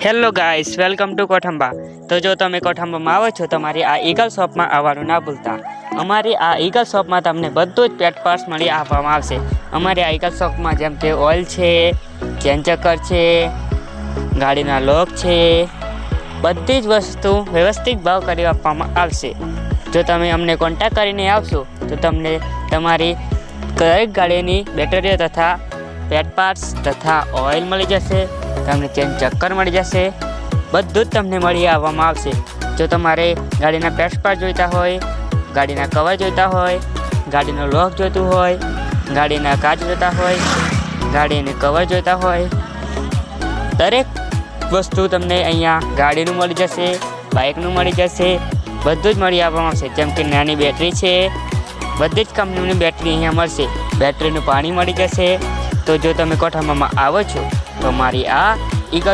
Hello guys, welcome to Kothamba. તો જો તમે કોઠંબામાં આવો છો તમારી આ ઈગલ શોપમાં આવવાનું ના ભૂલતા. અમારી આ ઈગલ શોપમાં તમને બધું જ પેટ પાર્ટ્સ મળી આપવામાં આવશે. અમારી આ ઈગલ શોપમાં જેમ કે ઓઇલ છે, ચેન ચક્કર છે, ગાડીના લોક છે, બધી જ વસ્તુ વ્યવસ્થિત ભાવ કરી આપવામાં આવશે. જો તમે અમને કોન્ટેક્ટ કરીને આવશો તો તમને તમારી દરેક ગાડીની બેટરીઓ તથા પેટ પાર્ટ્સ તથા ઓઇલ મળી જશે. તમને ચેન ચક્કર મળી જશે. બધું જ તમને મળી આવવામાં આવશે. જો તમારે ગાડીના પેટ પાર્ટ જોઈતા હોય, ગાડીના કવર જોઈતા હોય, ગાડીનો લોક જોઈતું હોય, ગાડીના કાચ જોઈતા હોય, ગાડીને કવર જોઈતા હોય, દરેક વસ્તુ તમને અહીંયા ગાડીનું મળી જશે, બાઇકનું મળી જશે. બધું જ મળી આપવામાં આવશે. જેમ કે નાની બેટરી છે, બધી જ કંપનીની બેટરી અહીંયા મળશે. બેટરીનું પાણી મળી જશે. તો જો તમે કોઠંબામાં આવો છો તો મારી આ